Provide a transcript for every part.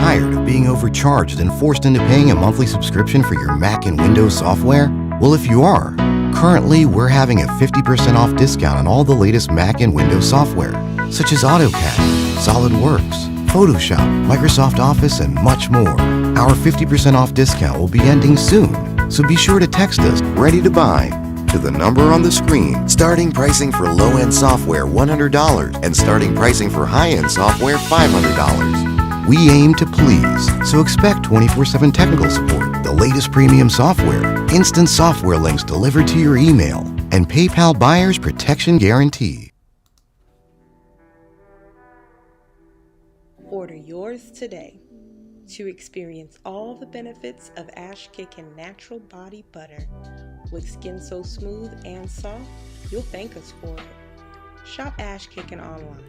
Tired of being overcharged and forced into paying a monthly subscription for your Mac and Windows software? Well, if you are, currently we're having a 50% off discount on all the latest Mac and Windows software, such as AutoCAD, SolidWorks, Photoshop, Microsoft Office, and much more. Our 50% off discount will be ending soon, so be sure to text us "ready to buy" to the number on the screen. Starting pricing for low-end software $100 and starting pricing for high-end software $500. We aim to please, so expect 24/7 technical support, the latest premium software, instant software links delivered to your email, and PayPal buyer's protection guarantee. Order yours today to experience all the benefits of Ash Kickin' natural body butter. With skin so smooth and soft, you'll thank us for it. Shop Ash Kickin' online.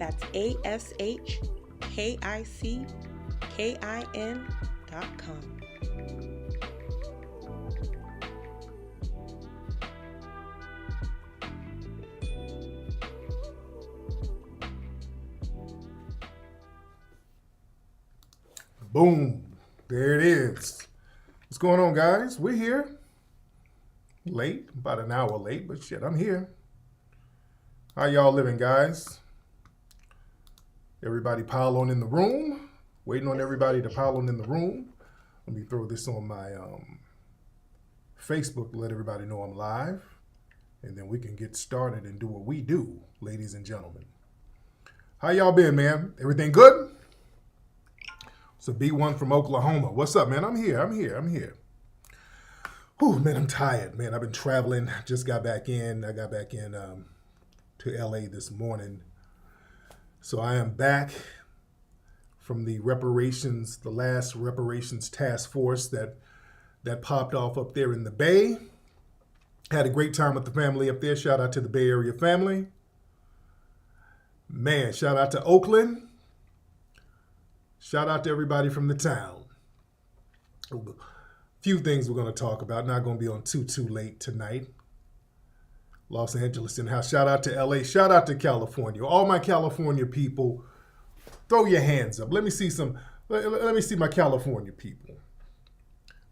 That's ASHKICKIN.com. Boom. There it is. What's going on, guys? We're here. Late, about an hour late, but shit, I'm here. How y'all living, guys? Everybody pile on in the room. Waiting on everybody to pile on in the room. Let me throw this on my Facebook to let everybody know I'm live. And then we can get started and do what we do, ladies and gentlemen. How y'all been, man? Everything good? It's a B1 from Oklahoma. What's up, man? I'm here. Oh, man, I'm tired, man. I've been traveling. Just got back in. I got back in to LA this morning. So I am back from the reparations, the last reparations task force that popped off up there in the Bay. Had a great time with the family up there. Shout out to the Bay Area family. Man, shout out to Oakland. Shout out to everybody from the town. A few things we're going to talk about. Not going to be on too late tonight. Los Angeles in house. Shout out to LA. Shout out to California. All my California people, throw your hands up. Let me see my California people.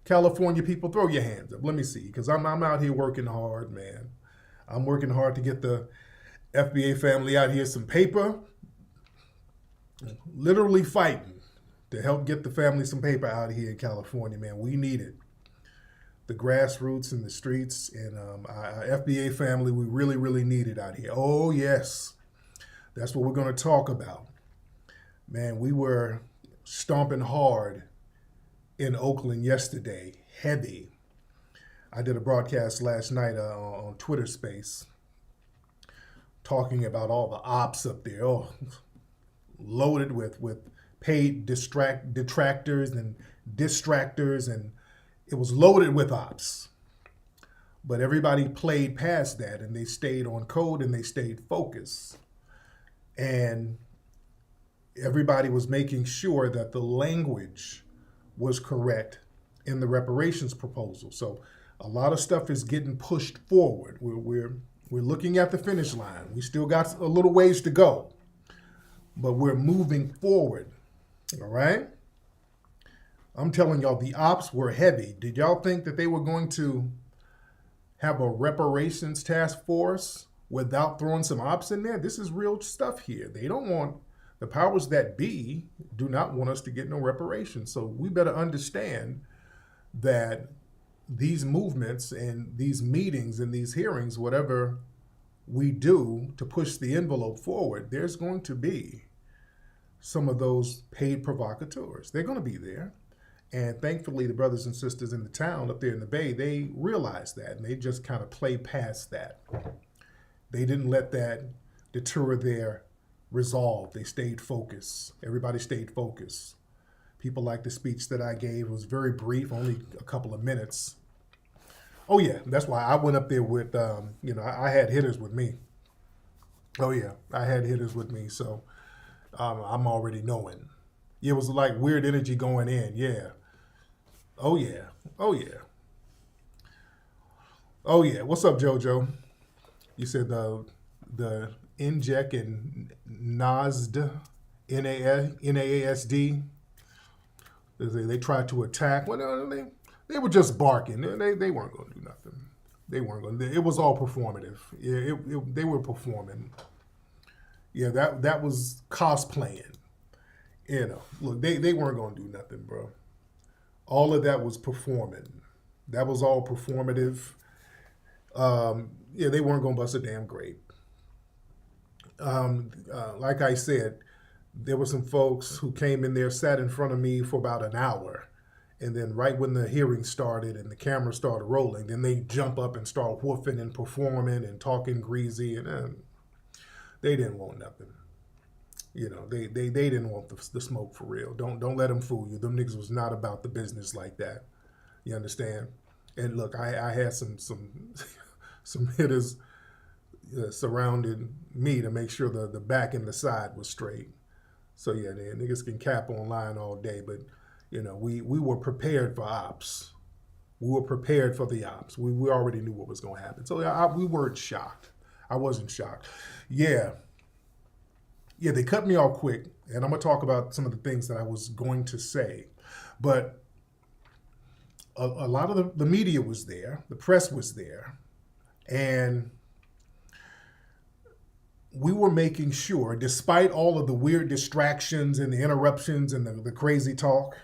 California people, throw your hands up. Let me see, because I'm out here working hard, man. I'm working hard to get the FBA family out here some paper. Literally fighting to help get the family some paper out here in California, man. We need it. The grassroots and the streets and our FBA family, we really, really need it out here. Oh, yes. That's what we're going to talk about. Man, we were stomping hard in Oakland yesterday. Heavy. I did a broadcast last night on Twitter Space talking about all the ops up there. Oh, loaded with paid detractors and distractors, and it was loaded with ops. But everybody played past that, and they stayed on code, and they stayed focused. And everybody was making sure that the language was correct in the reparations proposal. So a lot of stuff is getting pushed forward. We're looking at the finish line. We still got a little ways to go, but we're moving forward. All right? I'm telling y'all, the ops were heavy. Did y'all think that they were going to have a reparations task force without throwing some ops in there? This is real stuff here. They don't want, the powers that be do not want us to get no reparations. So we better understand that these movements and these meetings and these hearings, whatever we do to push the envelope forward, there's going to be some of those paid provocateurs. They're going to be there. And thankfully, the brothers and sisters in the town up there in the Bay, they realized that, and they just kind of play past that. They didn't let that deter their resolve. They stayed focused. Everybody stayed focused. People like the speech that I gave. It was very brief, only a couple of minutes. Oh, yeah, that's why I went up there with, I had hitters with me. Oh, yeah, I had hitters with me, so I'm already knowing. It was like weird energy going in, yeah. Oh, yeah. Oh, yeah. Oh, yeah. What's up, JoJo? You said the inject and NASD, NASD. They tried to attack. Well, they were just barking. They weren't going to do nothing. They weren't going to. It was all performative. Yeah, they were performing. Yeah, that was cosplaying. Look, they weren't going to do nothing, bro. All of that was performing. That was all performative. They weren't going to bust a damn grape. Like I said, there were some folks who came in there, sat in front of me for about an hour. And then right when the hearing started and the camera started rolling, then they jump up and start woofing and performing and talking greasy. And they didn't want nothing. They didn't want the smoke for real. Don't let them fool you. Them niggas was not about the business like that. You understand? And look, I had some hitters surrounded me to make sure the back and the side was straight. So yeah, niggas can cap online all day, but we were prepared for ops. We were prepared for the ops. We already knew what was going to happen. So we weren't shocked. I wasn't shocked. Yeah, they cut me off quick, and I'm going to talk about some of the things that I was going to say. But a lot of the media was there, the press was there, and we were making sure, despite all of the weird distractions and the interruptions and the crazy talk,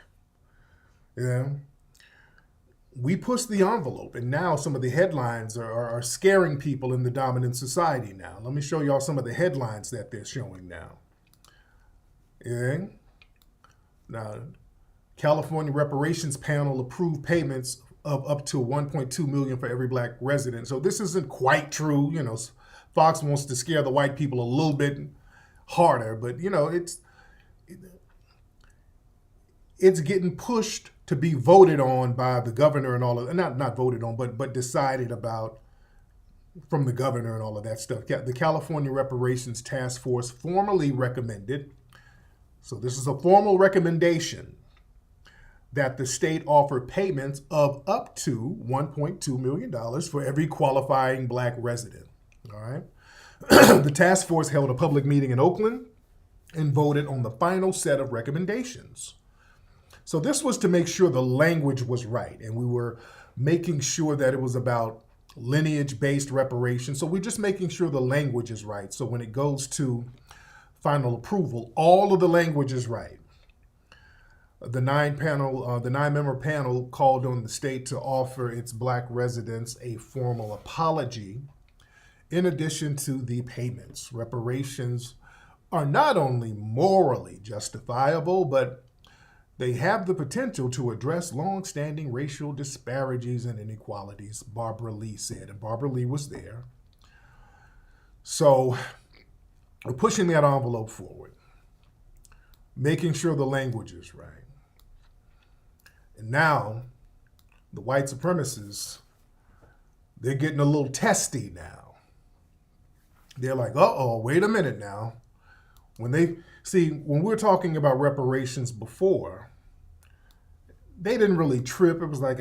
we pushed the envelope, and now some of the headlines are scaring people in the dominant society now. Let me show y'all some of the headlines that they're showing now. Now, California Reparations panel approved payments of up to $1.2 million for every black resident. So this isn't quite true. Fox wants to scare the white people a little bit harder, but it's getting pushed to be voted on by the governor and all of not voted on, but decided about from the governor and all of that stuff. The California Reparations Task Force formally recommended, so this is a formal recommendation, that the state offer payments of up to $1.2 million for every qualifying black resident. All right. The task force held a public meeting in Oakland and voted on the final set of recommendations. So this was to make sure the language was right, and we were making sure that it was about lineage-based reparations. So we're just making sure the language is right. So when it goes to final approval, all of the language is right. The nine-member panel called on the state to offer its black residents a formal apology in addition to the payments. Reparations are not only morally justifiable, but they have the potential to address long-standing racial disparities and inequalities, Barbara Lee said. And Barbara Lee was there. So we're pushing that envelope forward, making sure the language is right. And now the white supremacists, they're getting a little testy now. They're like, uh-oh, wait a minute now. When we were talking about reparations before, they didn't really trip. It was like,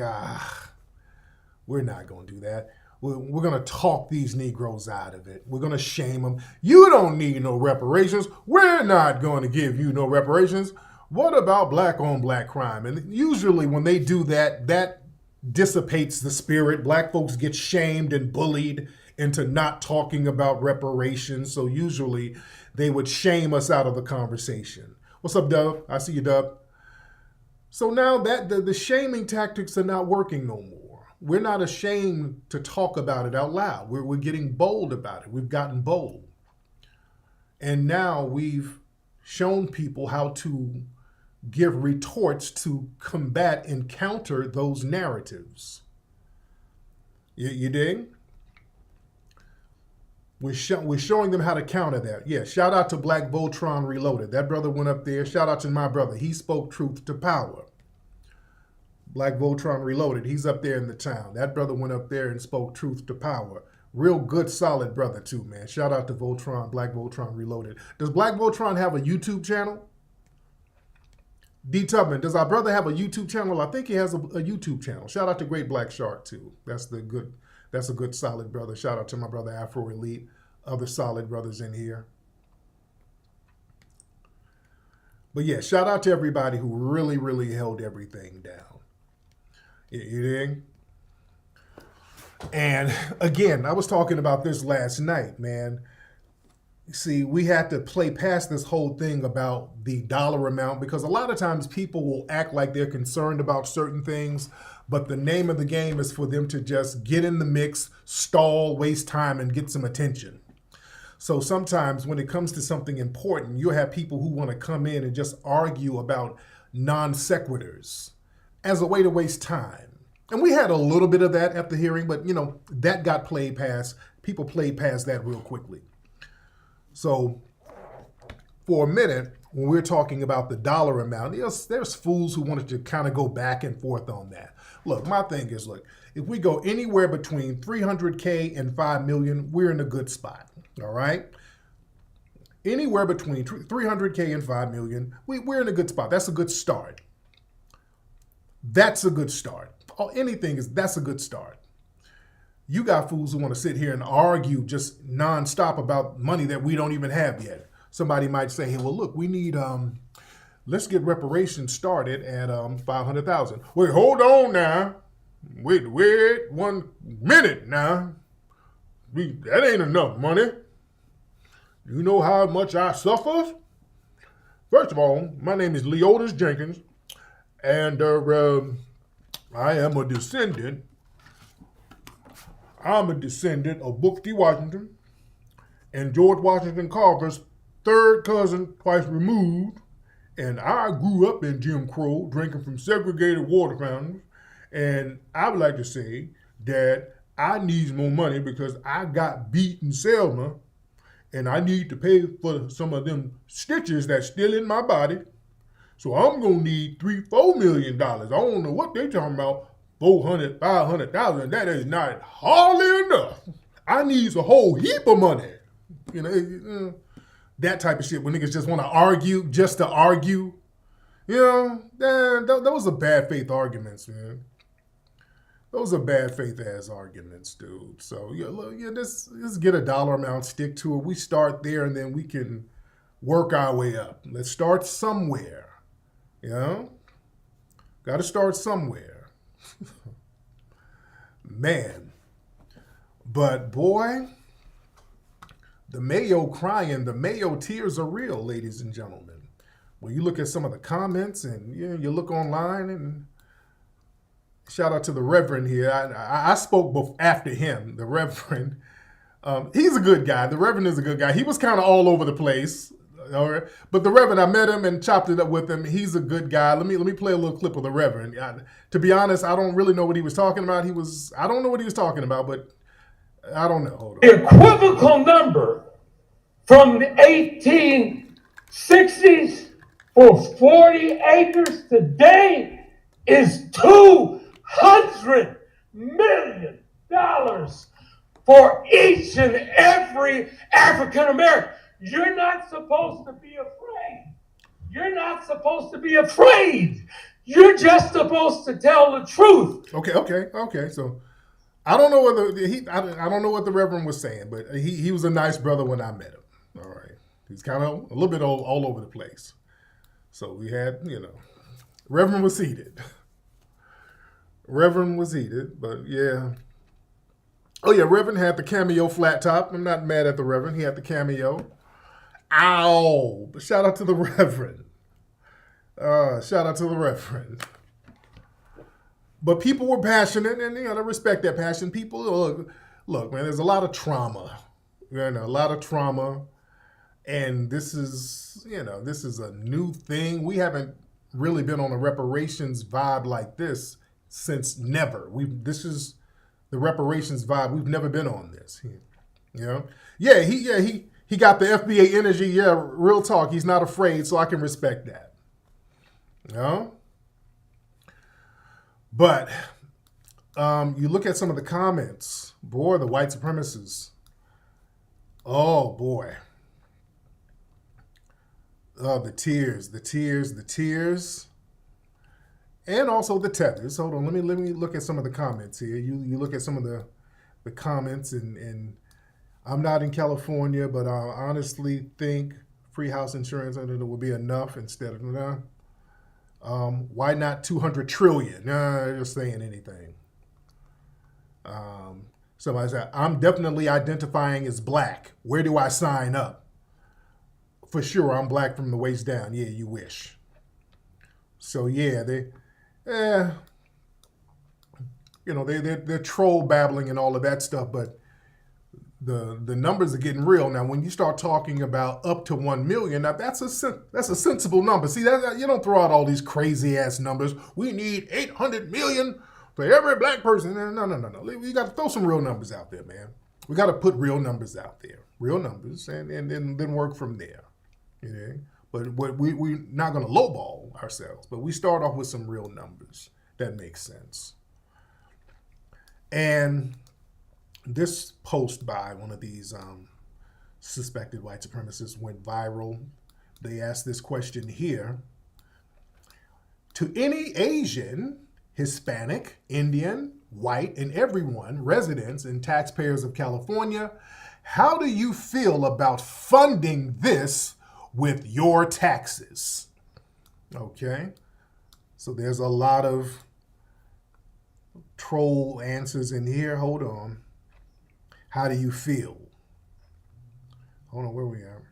we're not going to do that. We're going to talk these Negroes out of it. We're going to shame them. You don't need no reparations. We're not going to give you no reparations. What about black-on-black crime? And usually when they do that, that dissipates the spirit. Black folks get shamed and bullied into not talking about reparations. So usually they would shame us out of the conversation. What's up, Dub? I see you, Dub. So now that the shaming tactics are not working no more. We're not ashamed to talk about it out loud. We're getting bold about it. We've gotten bold. And now we've shown people how to give retorts to combat and counter those narratives. You dig? We're showing them how to counter that. Yeah, shout out to Black Voltron Reloaded. That brother went up there. Shout out to my brother. He spoke truth to power. Black Voltron Reloaded. He's up there in the town. That brother went up there and spoke truth to power. Real good, solid brother too, man. Shout out to Voltron, Black Voltron Reloaded. Does Black Voltron have a YouTube channel? D Tubman, does our brother have a YouTube channel? I think he has a YouTube channel. Shout out to Great Black Shark too. That's a good solid brother. Shout out to my brother Afro Elite, other solid brothers in here. But yeah, shout out to everybody who really, really held everything down. You dig? And again, I was talking about this last night, man. See, we had to play past this whole thing about the dollar amount because a lot of times people will act like they're concerned about certain things, but the name of the game is for them to just get in the mix, stall, waste time, and get some attention. So sometimes when it comes to something important, you'll have people who want to come in and just argue about non sequiturs as a way to waste time. And we had a little bit of that at the hearing, but that got played past. People played past that real quickly. So for a minute, when we're talking about the dollar amount, there's fools who wanted to kind of go back and forth on that. Look, my thing is, if we go anywhere between 300K and 5 million, we're in a good spot, all right? Anywhere between 300K and 5 million, we're in a good spot. That's a good start. That's a good start. That's a good start. You got fools who want to sit here and argue just nonstop about money that we don't even have yet. Somebody might say, hey, well, look, we need, let's get reparations started at 500,000. Wait, hold on now. Wait 1 minute now. That ain't enough money. You know how much I suffer? First of all, my name is Leotis Jenkins, and I am a descendant. I'm a descendant of Booker T. Washington and George Washington Carver's third cousin, twice removed. And I grew up in Jim Crow, drinking from segregated water fountains. And I would like to say that I need more money because I got beat in Selma, and I need to pay for some of them stitches that's still in my body. So I'm gonna need $3-4 million. I don't know what they talking about. 400, 500,000, that is not hardly enough. I need a whole heap of money. That type of shit when niggas just want to argue just to argue. Those are bad faith arguments, man. Those are bad faith ass arguments, dude. So let's get a dollar amount, stick to it. We start there and then we can work our way up. Let's start somewhere. Got to start somewhere. Man, but boy, the Mayo crying, the Mayo tears are real, ladies and gentlemen. When you look at some of the comments and you look online, and shout out to the Reverend here. I spoke after him, the Reverend. He's a good guy. The Reverend is a good guy. He was kind of all over the place. All right. But the Reverend, I met him and chopped it up with him. He's a good guy. Let me play a little clip of the Reverend. To be honest, I don't really know what he was talking about. I don't know what he was talking about, but I don't know. Hold on. The equivocal number from the 1860s for 40 acres today is $200 million for each and every African American. You're not supposed to be afraid. You're not supposed to be afraid. You're just supposed to tell the truth. Okay. So I don't know whether I don't know what the Reverend was saying, but he was a nice brother when I met him. All right. He's kind of a little bit all over the place. So we had, Reverend was heated. But yeah. Oh yeah, Reverend had the cameo flat top. I'm not mad at the Reverend. He had the cameo. Ow! But shout out to the Reverend. But people were passionate, and I respect that passion. People, look, man, there's a lot of trauma. A lot of trauma, and this is a new thing. We haven't really been on a reparations vibe like this since never. This is the reparations vibe. We've never been on this. He got the FBA energy. Yeah, real talk. He's not afraid, so I can respect that. But you look at some of the comments. Boy, the white supremacists. Oh, boy. Oh, the tears. And also the tethers. Hold on, let me look at some of the comments here. You look at some of the comments, and I'm not in California, but I honestly think free house insurance, and it would be enough instead of why not 200 trillion? Just saying anything. Somebody said, I'm definitely identifying as black. Where do I sign up? For sure, I'm black from the waist down. Yeah, you wish. So yeah, they're troll babbling and all of that stuff, but the numbers are getting real now. When you start talking about up to 1 million, now that's a sensible number. See, that you don't throw out all these crazy ass numbers. We need 800 million for every black person. No. We got to throw some real numbers out there, man. We got to put real numbers out there, real numbers, and then work from there. You know, but we're not going to lowball ourselves, but we start off with some real numbers. That makes sense. And this post by one of these suspected white supremacists went viral. They asked this question here. To any Asian, Hispanic, Indian, white, and everyone, residents and taxpayers of California, how do you feel about funding this with your taxes? Okay. So there's a lot of troll answers in here. Hold on. How do you feel? Hold on, where we at?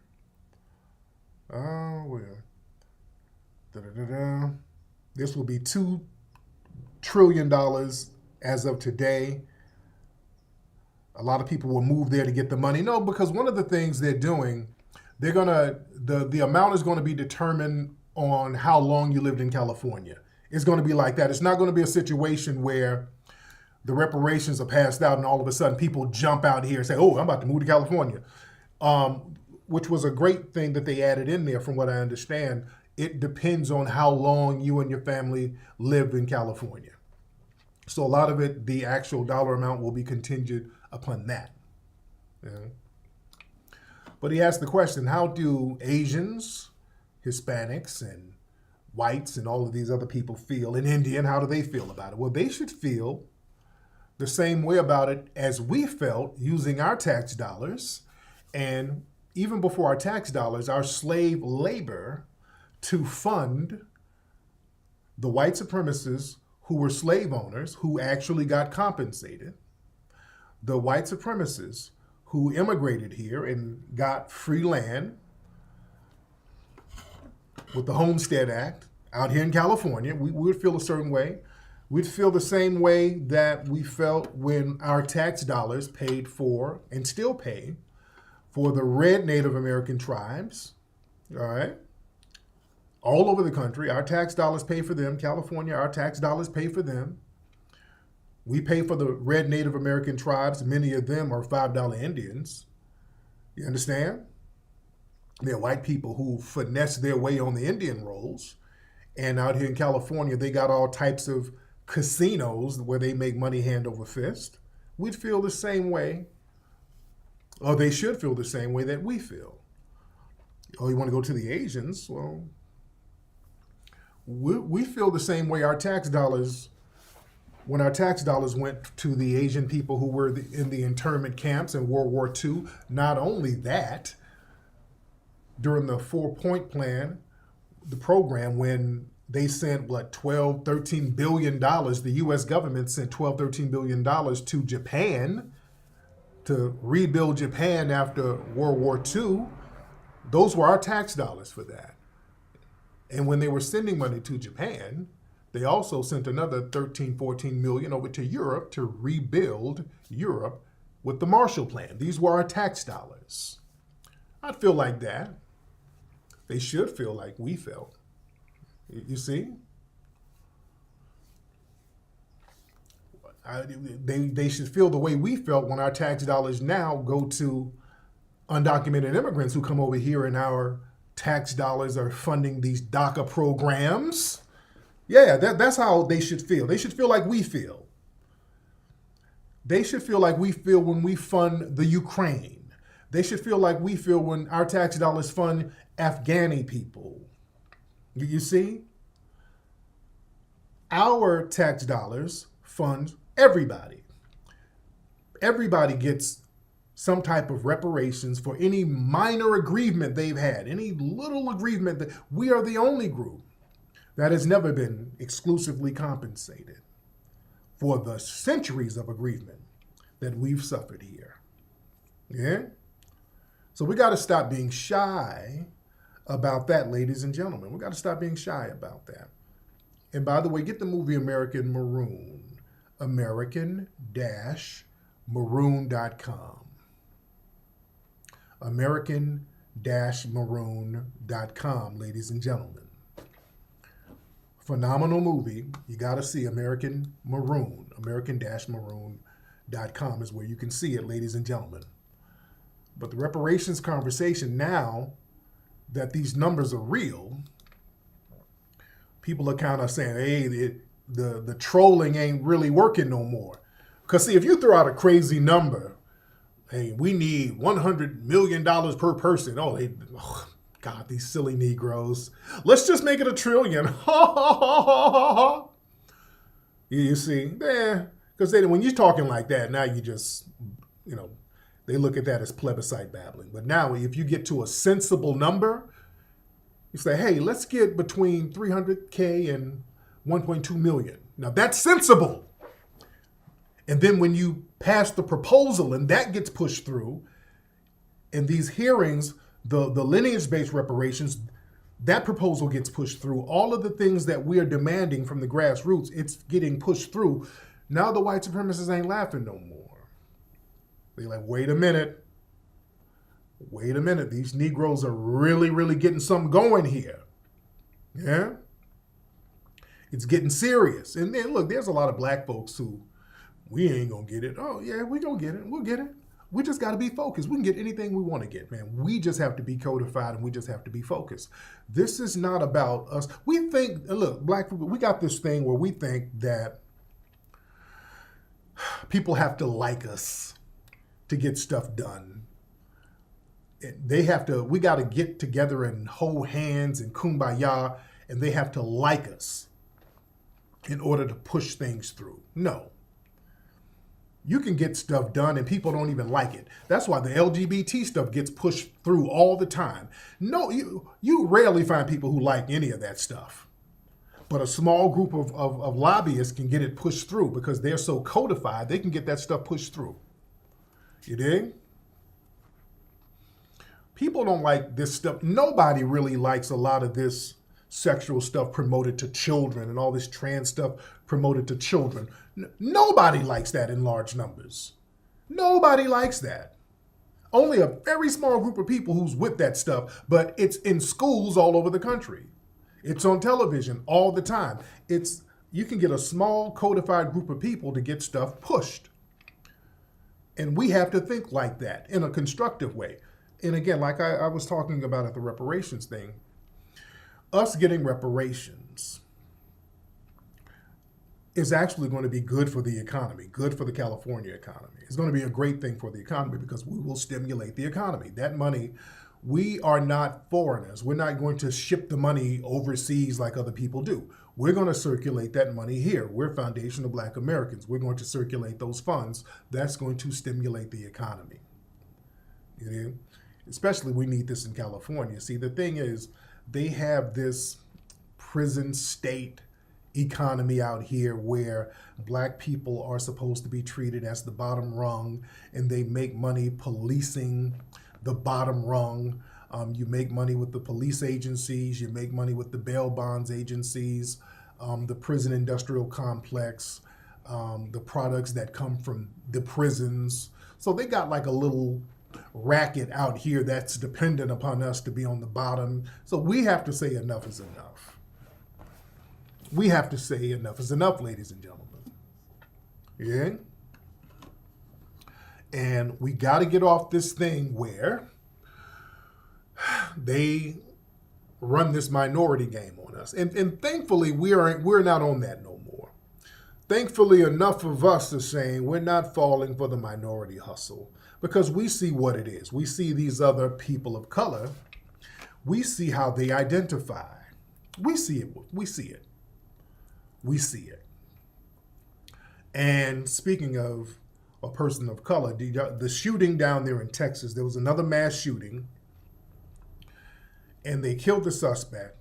This will be $2 trillion as of today. A lot of people will move there to get the money. No, because one of the things they're doing, the amount is going to be determined on how long you lived in California. It's going to be like that. It's not going to be a situation where the reparations are passed out and all of a sudden people jump out here and say, oh, I'm about to move to California, which was a great thing that they added in there from what I understand. It depends on how long you and your family lived in California. So a lot of it, the actual dollar amount will be contingent upon that. Yeah. But he asked the question, how do Asians, Hispanics, and whites and all of these other people feel? And Indian, how do they feel about it? Well, they should feel the same way about it as we felt using our tax dollars, and even before our tax dollars, our slave labor to fund the white supremacists who were slave owners who actually got compensated, the white supremacists who immigrated here and got free land with the Homestead Act out here in California. We would feel a certain way. We'd feel the same way that we felt when our tax dollars paid for and still pay for the red Native American tribes, all right? All over the country, our tax dollars pay for them. California, our tax dollars pay for them. We pay for the red Native American tribes. Many of them are $5 Indians. You understand? They're white people who finesse their way on the Indian rolls. And out here in California, they got all types of casinos where they make money hand over fist. We'd feel the same way, or they should feel the same way that we feel. Oh, you want to go to the Asians? Well, we feel the same way. Our tax dollars, when our tax dollars went to the Asian people who were in the internment camps in World War II, not only that, during the 4-point plan, the program, when they sent, $13 billion, the U.S. government sent $13 billion to Japan to rebuild Japan after World War II. Those were our tax dollars for that. And when they were sending money to Japan, they also sent another 14 million over to Europe to rebuild Europe with the Marshall Plan. These were our tax dollars. I'd feel like that. They should feel like we felt. You see? They should feel the way we felt when our tax dollars now go to undocumented immigrants who come over here, and our tax dollars are funding these DACA programs. Yeah, that's how they should feel. They should feel like we feel. They should feel like we feel when we fund the Ukraine. They should feel like we feel when our tax dollars fund Afghani people. You see? Our tax dollars fund everybody. Everybody gets some type of reparations for any minor aggrievement they've had, any little aggrievement. That we are the only group that has never been exclusively compensated for the centuries of aggrievement that we've suffered here. Yeah? So we got to stop being shy about that, ladies and gentlemen. We got to stop being shy about that. And by the way, get the movie American Maroon, American-Maroon.com. American-Maroon.com, ladies and gentlemen. Phenomenal movie. You got to see American Maroon. American-Maroon.com is where you can see it, ladies and gentlemen. But the reparations conversation, now that these numbers are real, people are kind of saying, hey, the trolling ain't really working no more. Because see, if you throw out a crazy number, hey, we need $100 million per person. Oh, God, these silly Negroes. Let's just make it $1 trillion. You see, yeah, because when you're talking like that, now you just, they look at that as plebiscite babbling. But now if you get to a sensible number, you say, hey, let's get between 300K and 1.2 million. Now that's sensible. And then when you pass the proposal and that gets pushed through, in these hearings, the lineage-based reparations, that proposal gets pushed through. All of the things that we are demanding from the grassroots, it's getting pushed through. Now the white supremacists ain't laughing no more. They're like, wait a minute. These Negroes are really, really getting something going here. Yeah? It's getting serious. And then, look, there's a lot of black folks who, we ain't going to get it. Oh, yeah, we going to get it. We'll get it. We just got to be focused. We can get anything we want to get, man. We just have to be codified and we just have to be focused. This is not about us. We think, look, black people, we got this thing where we think that people have to like us to get stuff done. We got to get together and hold hands and kumbaya, and they have to like us in order to push things through. No. You can get stuff done and people don't even like it. That's why the LGBT stuff gets pushed through all the time. No, you rarely find people who like any of that stuff. But a small group of lobbyists can get it pushed through because they're so codified, they can get that stuff pushed through. You dig? People don't like this stuff. Nobody really likes a lot of this sexual stuff promoted to children and all this trans stuff promoted to children. Nobody likes that in large numbers. Nobody likes that. Only a very small group of people who's with that stuff, but it's in schools all over the country. It's on television all the time. You can get a small codified group of people to get stuff pushed. And we have to think like that in a constructive way. And again, like I was talking about at the reparations thing, us getting reparations is actually going to be good for the economy, good for the California economy. It's going to be a great thing for the economy because we will stimulate the economy. That money, we are not foreigners. We're not going to ship the money overseas like other people do. We're going to circulate that money here. We're foundational Black Americans. We're going to circulate those funds. That's going to stimulate the economy. You know? Especially we need this in California. See, the thing is, they have this prison state economy out here where Black people are supposed to be treated as the bottom rung, and they make money policing the bottom rung. You make money with the police agencies, you make money with the bail bonds agencies, the prison industrial complex, the products that come from the prisons. So they got like a little racket out here that's dependent upon us to be on the bottom. So we have to say enough is enough. We have to say enough is enough, ladies and gentlemen. Yeah? And we got to get off this thing where they run this minority game on us. And thankfully, we're not on that no more. Thankfully, enough of us are saying we're not falling for the minority hustle because we see what it is. We see these other people of color. We see how they identify. We see it. We see it. We see it. And speaking of a person of color. The shooting down there in Texas, there was another mass shooting, and they killed the suspect.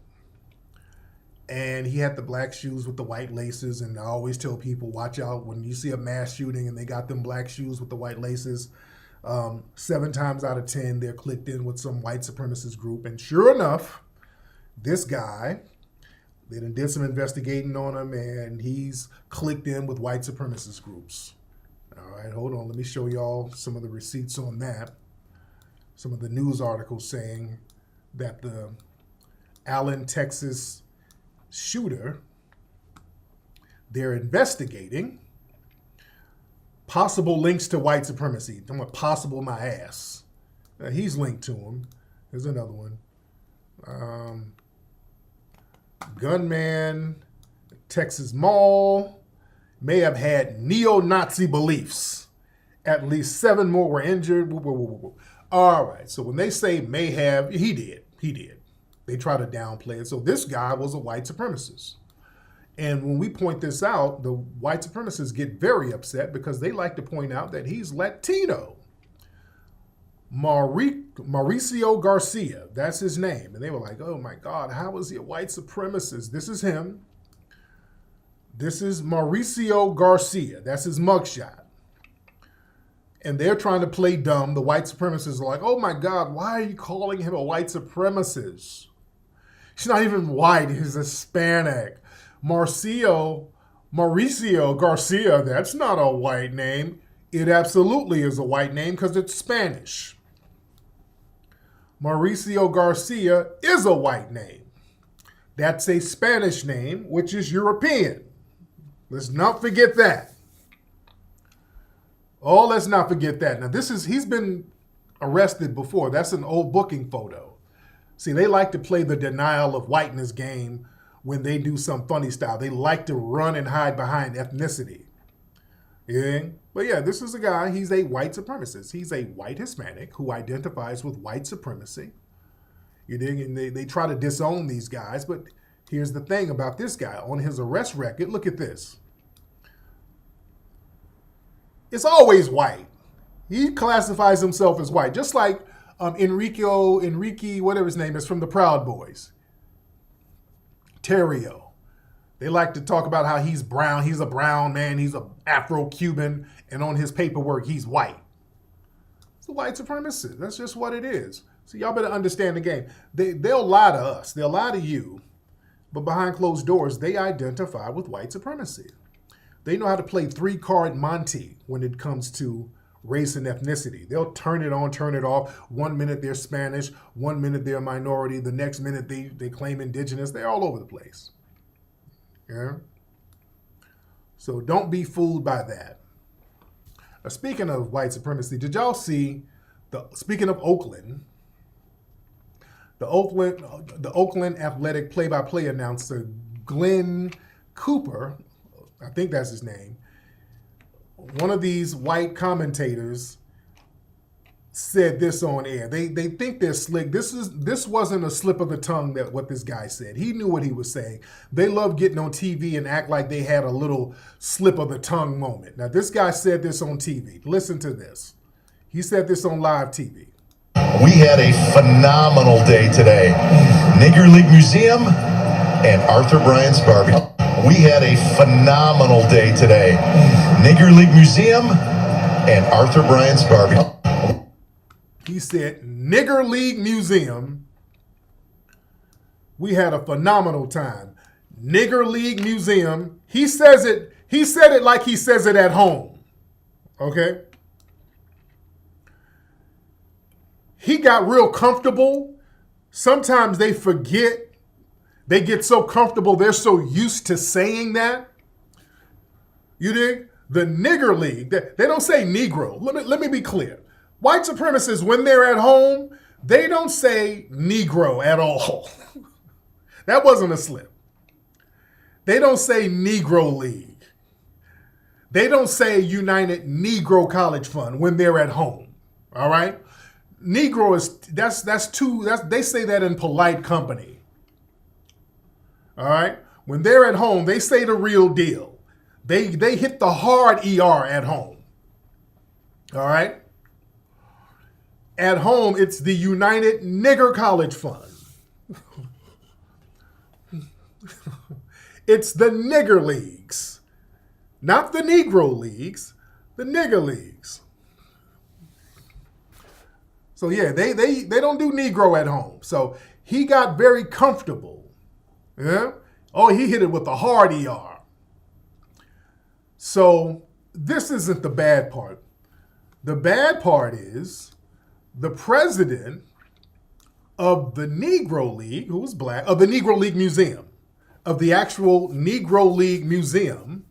And he had the black shoes with the white laces. And I always tell people, watch out when you see a mass shooting and they got them black shoes with the white laces. 7 times out of 10, they're clicked in with some white supremacist group. And sure enough, this guy, they did some investigating on him, and he's clicked in with white supremacist groups. All right, hold on. Let me show y'all some of the receipts on that. Some of the news articles saying that the Allen, Texas shooter, they're investigating possible links to white supremacy. I'm going to possible my ass. He's linked to him. There's another one. Gunman, Texas Mall, may have had neo-Nazi beliefs. At least 7 more were injured. All right, so when they say may have, he did. They try to downplay it. So this guy was a white supremacist. And when we point this out, the white supremacists get very upset because they like to point out that he's Latino. Mauricio Garcia, that's his name. And they were like, oh my God, how is he a white supremacist? This is him. This is Mauricio Garcia. That's his mugshot. And they're trying to play dumb. The white supremacists are like, oh my God, why are you calling him a white supremacist? He's not even white, he's Hispanic. Mauricio Garcia, that's not a white name. It absolutely is a white name because it's Spanish. Mauricio Garcia is a white name. That's a Spanish name, which is European. Let's not forget that. Oh, let's not forget that. Now, he's been arrested before. That's an old booking photo. See, they like to play the denial of whiteness game when they do some funny style. They like to run and hide behind ethnicity. Yeah? But yeah, this is a guy, he's a white supremacist. He's a white Hispanic who identifies with white supremacy. You dig? And they try to disown these guys, but here's the thing about this guy. On his arrest record, look at this. It's always white. He classifies himself as white, just like Enrique, whatever his name is, from the Proud Boys. Terrio. They like to talk about how he's brown. He's a brown man. He's a Afro-Cuban. And on his paperwork, he's white. It's a white supremacist. That's just what it is. So y'all better understand the game. They'll lie to us. They'll lie to you. But behind closed doors, they identify with white supremacy. They know how to play 3-card Monte when it comes to race and ethnicity. They'll turn it on, turn it off. 1 minute they're Spanish. 1 minute they're a minority. The next minute they claim indigenous. They're all over the place. Yeah. So don't be fooled by that. Speaking of white supremacy, did y'all see speaking of Oakland, the Oakland Athletic play-by-play announcer Glenn Cooper, I think that's his name, one of these white commentators said this on air. They think they're slick. This wasn't a slip of the tongue that what this guy said. He knew what he was saying. They love getting on TV and act like they had a little slip of the tongue moment. Now this guy said this on TV. Listen to this. He said this on live TV. We had a phenomenal day today. Nigger League Museum and Arthur Bryant's Barbecue. We had a phenomenal day today. Nigger League Museum and Arthur Bryant's Barbecue. He said, Nigger League Museum, we had a phenomenal time. Nigger League Museum, he said it like he says it at home. Okay? He got real comfortable. Sometimes they forget. They get so comfortable, they're so used to saying that. You dig? The Nigger League, they don't say Negro. Let me be clear. White supremacists, when they're at home, they don't say Negro at all. That wasn't a slip. They don't say Negro League. They don't say United Negro College Fund when they're at home. All right? Negro is, they say that in polite company. All right? When they're at home, they say the real deal. They hit the hard ER at home. All right? At home, it's the United Nigger College Fund. It's the nigger leagues. Not the Negro leagues, the nigger leagues. So yeah, they don't do Negro at home. So he got very comfortable. Yeah? Oh, he hit it with a hard ER. So this isn't the bad part. The bad part is the president of the Negro League, who was black, of the Negro League Museum, of the actual Negro League Museum.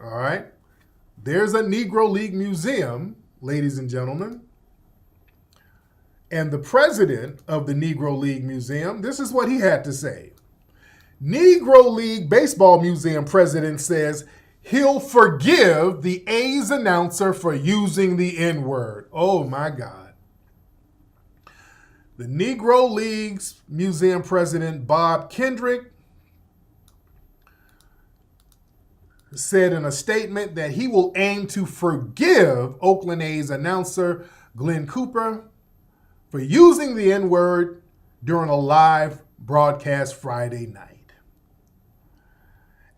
All right? There's a Negro League Museum, ladies and gentlemen. And the president of the Negro League Museum, this is what he had to say. Negro League Baseball Museum president says he'll forgive the A's announcer for using the N-word. Oh, my God. The Negro League's Museum president, Bob Kendrick, said in a statement that he will aim to forgive Oakland A's announcer Glenn Cooper for using the N-word during a live broadcast Friday night.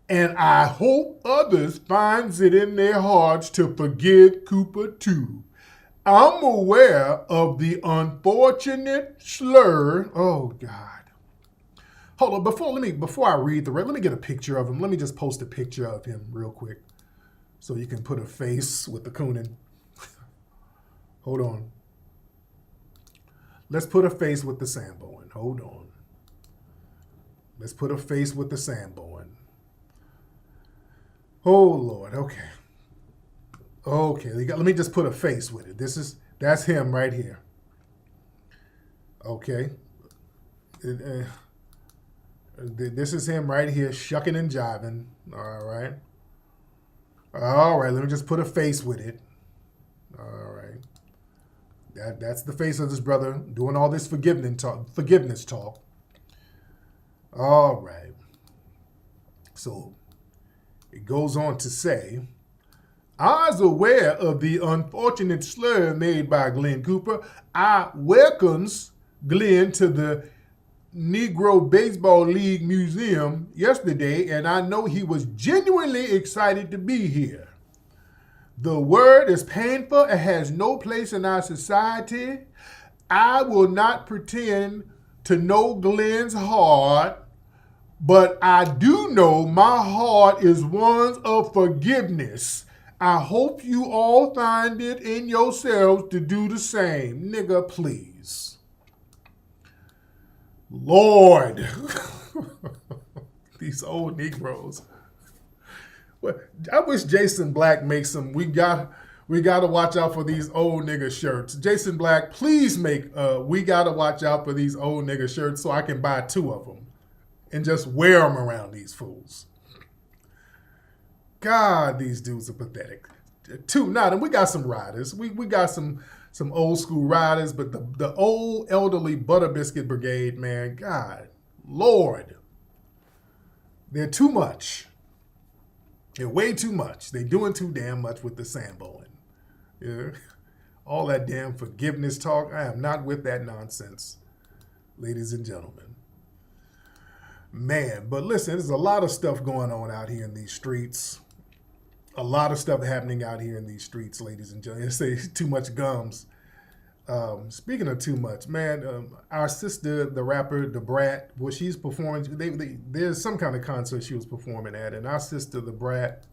And I hope others finds it in their hearts to forgive Cooper too. I'm aware of the unfortunate slur. Oh God. Hold on, before I read the rest, let me get a picture of him. Let me just post a picture of him real quick so you can put a face with the Coonan. Hold on. Let's put a face with the Samboan. Hold on. Let's put a face with the Samboan. Oh, Lord. Okay. Okay. Let me just put a face with it. That's him right here. Okay. This is him right here, shucking and jiving. All right. All right. Let me just put a face with it. All right. That's the face of this brother doing all this forgiveness talk. All right. So it goes on to say, I was aware of the unfortunate slur made by Glenn Cooper. I welcomes Glenn to the Negro Baseball League Museum yesterday, and I know he was genuinely excited to be here. The word is painful and has no place in our society. I will not pretend to know Glenn's heart, but I do know my heart is one of forgiveness. I hope you all find it in yourselves to do the same. Nigga, please. Lord. These old Negroes. Well, I wish Jason Black makes some. We got to watch out for these old nigga shirts. Jason Black, please make. We got to watch out for these old nigga shirts so I can buy 2 of them and just wear them around these fools. God, these dudes are pathetic. 2, now we got some riders. We got some old school riders, but the old elderly Butter Biscuit Brigade, man, God, Lord, they're too much. They're way too much. They're doing too damn much with the Samboan. Yeah. All that damn forgiveness talk. I am not with that nonsense, ladies and gentlemen. Man, but listen, there's a lot of stuff going on out here in these streets. A lot of stuff happening out here in these streets, ladies and gentlemen. They say too much gums. Speaking of too much, man, our sister, the rapper, the Brat, well, she's performing. There's some kind of concert she was performing at, and our sister, the Brat,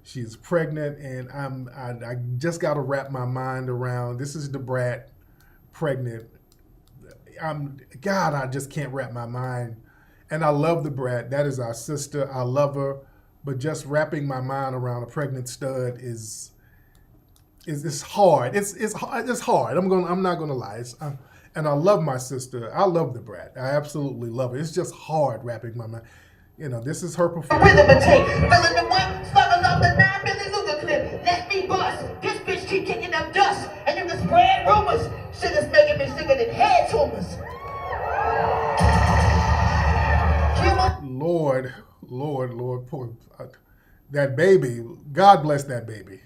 she's pregnant, and I just got to wrap my mind around. This is the Brat, pregnant. I just can't wrap my mind. And I love the Brat. That is our sister. I love her, but just wrapping my mind around a pregnant stud is hard. It's hard. I'm not gonna lie. And I love my sister. I love the Brat. I absolutely love her. It's just hard wrapping my mind. You know, this is her performance. Rhythm and tape, filling the one, slugging off the 9 million Luger clip. Let me bust. This bitch keep kicking up dust, and you can spread rumors. Shit is making me sicker than head tumors. Lord, poor that baby. God bless that baby.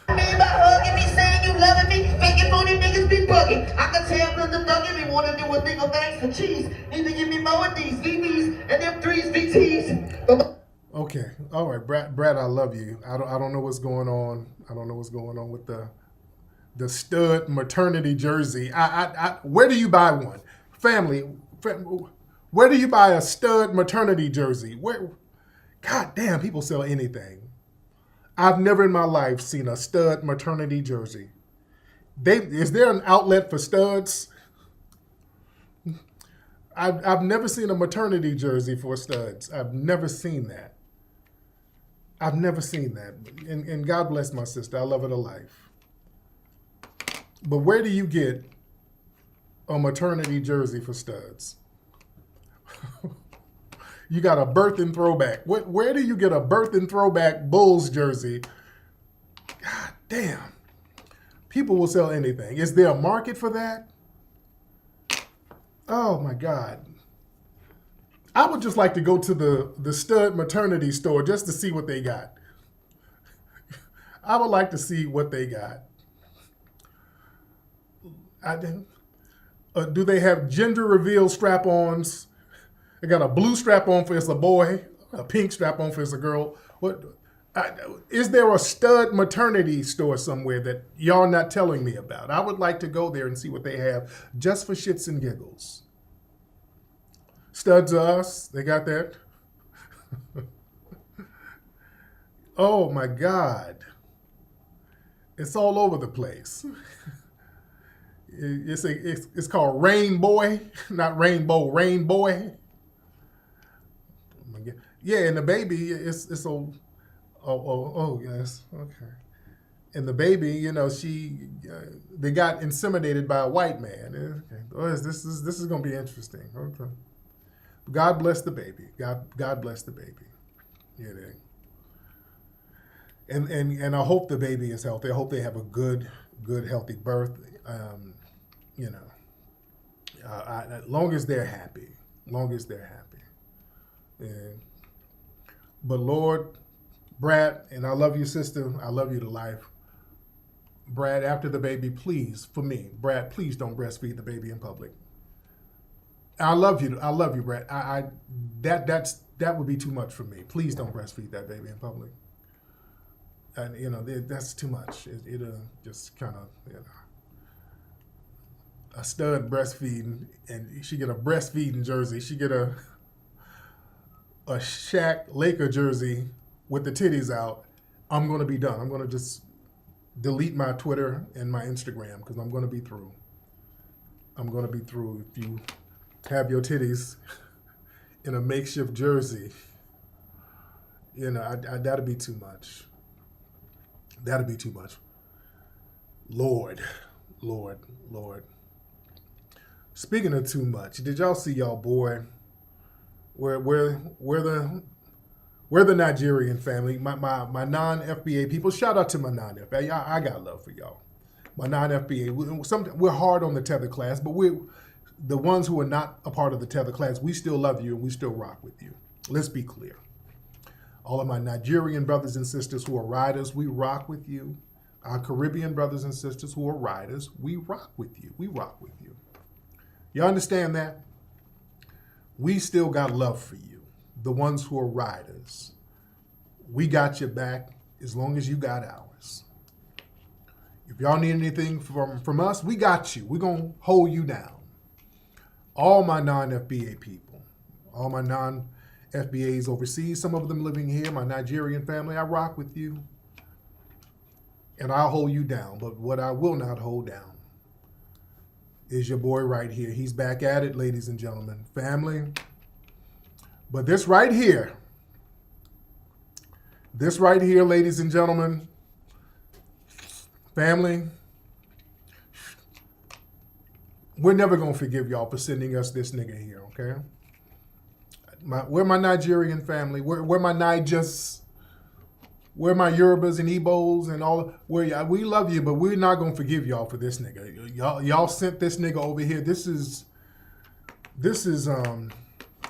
Me by hugging me, saying you loving me, faking phony niggas be bugging. I can tell cause the thuggin' me wanna do a thing of things for cheese. Need to give me more of these VBs and them threes VTs. Okay, all right, Brad, I love you. I don't know what's going on. I don't know what's going on with the stud maternity jersey. Where do you buy one, family? Where do you buy a stud maternity jersey? Where? God damn, people sell anything. I've never in my life seen a stud maternity jersey. Is there an outlet for studs? I've never seen a maternity jersey for studs. I've never seen that. I've never seen that. And God bless my sister. I love her to life. But where do you get a maternity jersey for studs? You got a birth and throwback. Where do you get a birth and throwback Bulls jersey? God damn. People will sell anything. Is there a market for that? Oh my God. I would just like to go to the stud maternity store just to see what they got. I would like to see what they got. Do they have gender reveal strap-ons? They got a blue strap-on for it's a boy, a pink strap-on for it's a girl. Is there a stud maternity store somewhere that y'all not telling me about? I would like to go there and see what they have just for shits and giggles. Studs Are Us, they got that. Oh my God. It's all over the place. It's called Rain Boy, not Rainbow, Rain Boy. Yeah, and the baby, it's oh yes, okay. And the baby, you know, they got inseminated by a white man. Okay. Oh, this is gonna be interesting. Okay. God bless the baby. God bless the baby. Yeah. And I hope the baby is healthy. I hope they have a good, healthy birth. You know, as long as they're happy. And, but Lord, Brad, and I love you, sister. I love you to life. Brad, after the baby, please, for me, Brad, please don't breastfeed the baby in public. I love you, Brad. That would be too much for me. Please don't breastfeed that baby in public. And you know that's too much. It'll just kind of, you know, a stud breastfeeding, and she get a breastfeeding jersey. She get a Shaq Laker jersey with the titties out. I'm gonna be done. I'm gonna just delete my Twitter and my Instagram because I'm gonna be through. If you have your titties in a makeshift jersey, you know, that'd be too much. That'd be too much. Lord. Speaking of too much, did y'all see y'all boy? We're the Nigerian family. My non-FBA people. Shout out to my non-FBA. I got love for y'all. My non-FBA. We're hard on the tether class, but we're the ones who are not a part of the tether class. We still love you and we still rock with you. Let's be clear. All of my Nigerian brothers and sisters who are riders, we rock with you. Our Caribbean brothers and sisters who are riders, we rock with you. You understand that? We still got love for you, the ones who are riders. We got your back as long as you got ours. If y'all need anything from us, we got you. We're going to hold you down. All my non-FBA people, all my non-FBAs overseas, some of them living here, my Nigerian family, I rock with you. And I'll hold you down. But what I will not hold down is your boy right here. He's back at it, ladies and gentlemen. Family. But this right here, ladies and gentlemen, family, we're never going to forgive y'all for sending us this nigga here, okay? We're my Nigerian family. We're my Nigers. We're my Yorubas and Igbos and all. We love you, but we're not going to forgive y'all for this nigga. Y'all sent this nigga over here. This is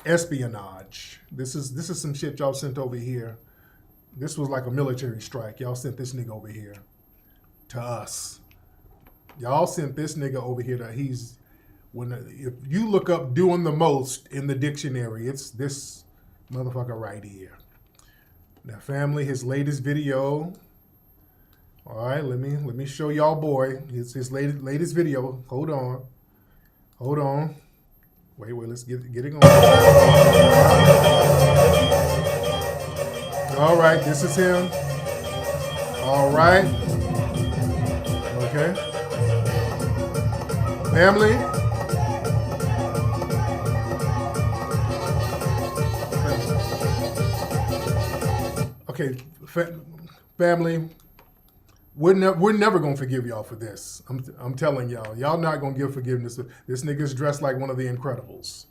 espionage. This is some shit y'all sent over here. This was like a military strike. Y'all sent this nigga over here. to us. Y'all sent this nigga over here if you look up doing the most in the dictionary, it's this motherfucker right here. Now, family, his latest video. All right, let me show y'all, boy. It's his latest video. Hold on. Wait, let's get it going. All right, this is him. All right. Okay. Family. Okay, family. We're never gonna forgive y'all for this. I'm telling y'all. Y'all not gonna give forgiveness. This nigga's dressed like one of the Incredibles.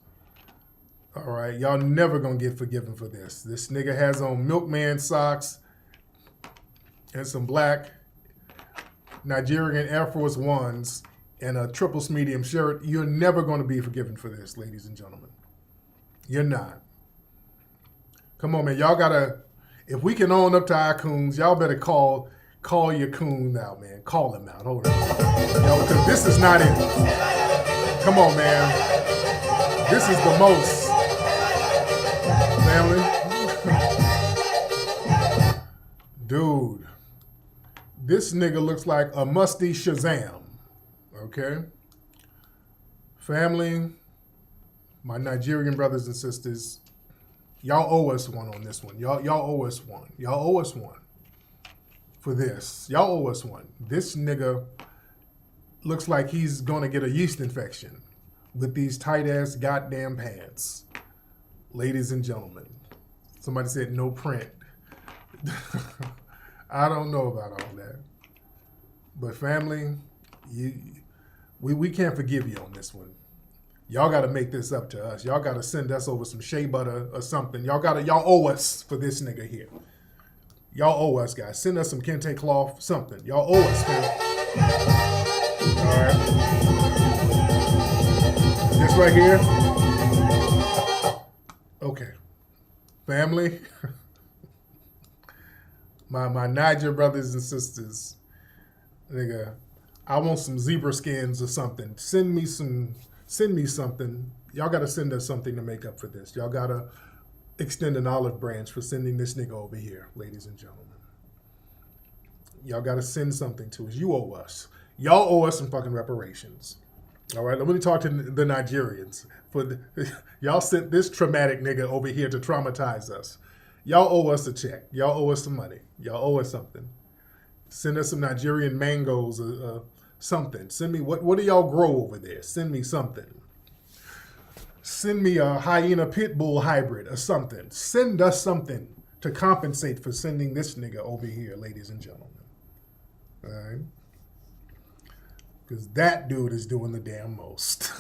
All right, y'all never gonna get forgiven for this. This nigga has on milkman socks and some black Nigerian Air Force Ones and a triple medium shirt. You're never gonna be forgiven for this, ladies and gentlemen. You're not. Come on, man. Y'all gotta. If we can own up to our coons, y'all better call your coon out, man. Call him out. Hold on. Yo, because this is not it. Come on, man. This is the most. Family. Dude. This nigga looks like a musty Shazam. Okay? Family. My Nigerian brothers and sisters. Y'all owe us one on this one. Y'all owe us one. Y'all owe us one. For this. Y'all owe us one. This nigga looks like he's going to get a yeast infection with these tight-ass goddamn pants. Ladies and gentlemen. Somebody said no print. I don't know about all that. But family, we can't forgive you on this one. Y'all got to make this up to us. Y'all got to send us over some shea butter or something. Y'all owe us for this nigga here. Y'all owe us, guys. Send us some kente cloth, something. Y'all owe us, man. All right. This right here. Okay. Family. My Niger brothers and sisters. Nigga, I want some zebra skins or something. Send me something. Y'all got to send us something to make up for this. Y'all got to extend an olive branch for sending this nigga over here, ladies and gentlemen. Y'all got to send something to us. You owe us. Y'all owe us some fucking reparations. All right, let me talk to the Nigerians. Y'all sent this traumatic nigga over here to traumatize us. Y'all owe us a check. Y'all owe us some money. Y'all owe us something. Send us some Nigerian mangoes or something. Send me, what do y'all grow over there? Send me something. Send me a hyena pit bull hybrid or something. Send us something to compensate for sending this nigga over here, ladies and gentlemen. All right? Because that dude is doing the damn most.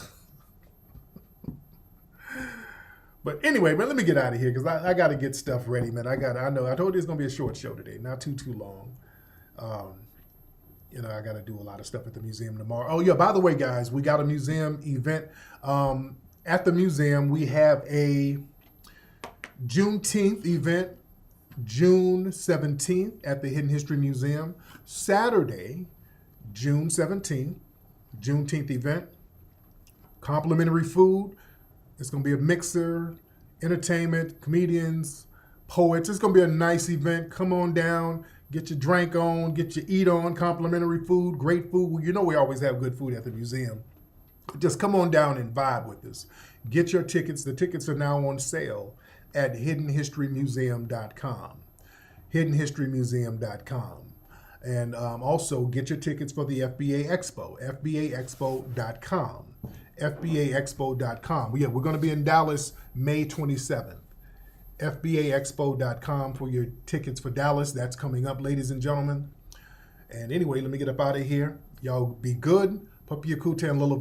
But anyway, man, let me get out of here because I got to get stuff ready, man. I told you it's going to be a short show today, not too long. I got to do a lot of stuff at the museum tomorrow. Oh, yeah, by the way, guys, we got a museum event. At the museum, we have a Juneteenth event, June 17th at the Hidden History Museum. Saturday, June 17th, Juneteenth event. Complimentary food. It's going to be a mixer, entertainment, comedians, poets. It's going to be a nice event. Come on down. Get your drink on. Get your eat on. Complimentary food. Great food. You know we always have good food at the museum. Just come on down and vibe with us. Get your tickets. The tickets are now on sale at hiddenhistorymuseum.com. hiddenhistorymuseum.com. And also get your tickets for the FBA Expo, fbaexpo.com. fbaexpo.com. We're going to be in Dallas May 27th. fbaexpo.com for your tickets for Dallas. That's coming up, ladies and gentlemen. And anyway, let me get up out of here. Y'all be good. Put your Kutan Lil